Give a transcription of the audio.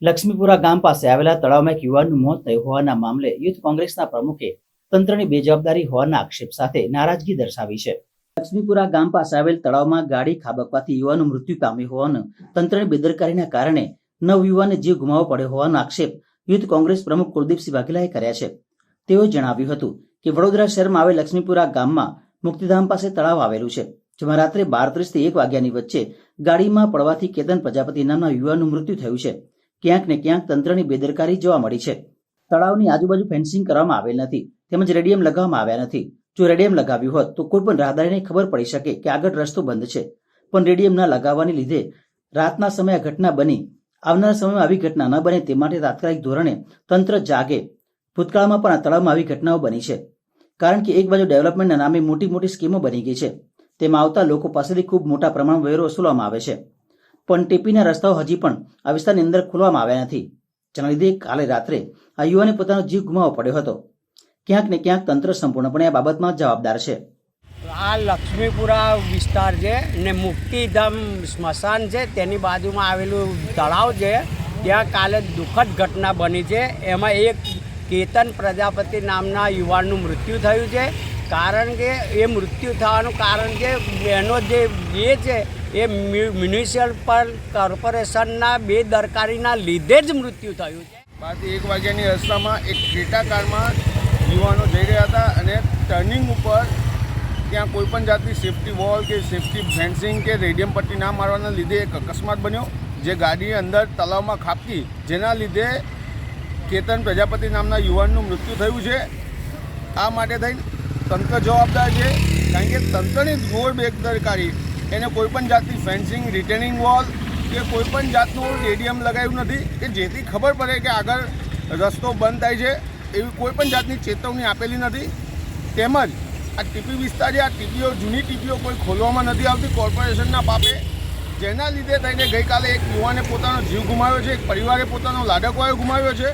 લક્ષ્મીપુરા ગામ પાસે આવેલા તળાવમાં એક યુવાનનું મોત થયું હોવાના મામલે યુથ કોંગ્રેસના પ્રમુખે તંત્રની બેજવાબદારી હોવાના આક્ષેપ સાથે નારાજગી દર્શાવી છે। લક્ષ્મીપુરા ગામ પાસે આવેલ તળાવમાં ગાડી ખાબકવાથી યુવાનનું મૃત્યુ પામ્યું હોવાનું તંત્રની બેદરકારીના કારણે નવયુવાને જીવ ગુમાવવો પડ્યો હોવાનો આક્ષેપ યુથ કોંગ્રેસ પ્રમુખ કુલદીપસિંહ વાઘેલાએ કર્યા છે। તેઓએ જણાવ્યું હતું કે વડોદરા શહેરમાં આવેલ લક્ષ્મીપુરા ગામમાં મુક્તિધામ પાસે તળાવ આવેલું છે, જેમાં રાત્રે 12:30 થી 1 વાગ્યાની વચ્ચે ગાડીમાં પડવાથી કેતન પ્રજાપતિ નામના યુવાનનું મૃત્યુ થયું છે। ક્યાંક ને ક્યાંક તંત્રની બેદરકારી જોવા મળી છે। તળાવની આજુબાજુ ફેન્સિંગ કરવામાં આવેલ નથી, તેમજ રેડિયમ લગાવવામાં આવ્યા નથી। જો રેડિયમ લગાવ્યું હોત તો કોઈ પણ રાહદારીને ખબર પડી શકે કે આગળ રસ્તો બંધ છે, પણ રેડિયમ ન લગાવવાને લીધે રાતના સમયે આ ઘટના બની। આવનારા સમયમાં આવી ઘટના ન બને તે માટે તાત્કાલિક ધોરણે તંત્ર જાગે। ભૂતકાળમાં પણ આ તળાવમાં આવી ઘટનાઓ બની છે, કારણ કે એક બાજુ ડેવલપમેન્ટના નામે મોટી મોટી સ્કીમો બની ગઈ છે, તેમાં આવતા લોકો પાસેથી ખૂબ મોટા પ્રમાણમાં વેરો વસૂલવામાં આવે છે, પણ ટીપીના રસ્તાઓ હજી પણ આ વિસ્તારની અંદર ખોલવામાં આવ્યા નથી, જેના લીધે કાલે રાત્રે આ યુવાને પોતાનો જીવ ગુમાવવો પડ્યો હતો। ક્યાંક ને ક્યાંક તંત્ર સંપૂર્ણપણે આ બાબતમાં જવાબદાર છે। આ લક્ષ્મીપુરા વિસ્તાર છે ને મુક્તિધામ સ્મશાન છે, તેની બાજુમાં આવેલું તળાવ છે। ત્યાં કાલે દુઃખદ ઘટના બની છે। એમાં એક કેતન પ્રજાપતિ નામના યુવાનનું મૃત્યુ થયું છે। કારણ કે એ મૃત્યુ થવાનું કારણ છે એનો જે છે એ મ્યુનિસિપલ કોર્પોરેશનના બેદરકારીના લીધે જ મૃત્યુ થયું છે। 12 થી 1 વાગ્યાની રસ્તામાં એક ક્રેટા કારમાં યુવાનો જઈ રહ્યા હતા અને ટર્નિંગ ઉપર ત્યાં કોઈપણ જાતની સેફ્ટી વોલ કે સેફ્ટી ફેન્સિંગ કે રેડિયમ પટ્ટી ના મારવાના લીધે એક અકસ્માત બન્યો, જે ગાડીની અંદર તળાવમાં ખાબકી, જેના લીધે કેતન પ્રજાપતિ નામના યુવાનનું મૃત્યુ થયું છે। આ માટે થઈને તંત્ર જવાબદાર છે, કારણ કે તંત્રની ઘોર બેદરકારી, એને કોઈપણ જાતની ફેન્સિંગ, રિટેનિંગ વોલ કે કોઈપણ જાતનું રેડિયમ લગાવ્યું નથી કે જેથી ખબર પડે કે આગળ રસ્તો બંધ થાય છે, એવી કોઈપણ જાતની ચેતવણી આપેલી નથી। તેમજ આ ટીપી વિસ્તાર છે, આ ટીપીઓ જૂની ટીપીઓ કોઈ ખોલવામાં નથી આવતી કોર્પોરેશનના પાપે, જેના લીધે થઈને ગઈકાલે એક યુવાને પોતાનો જીવ ગુમાવ્યો છે, એક પરિવારે પોતાનો લાડકવાયો ગુમાવ્યો છે।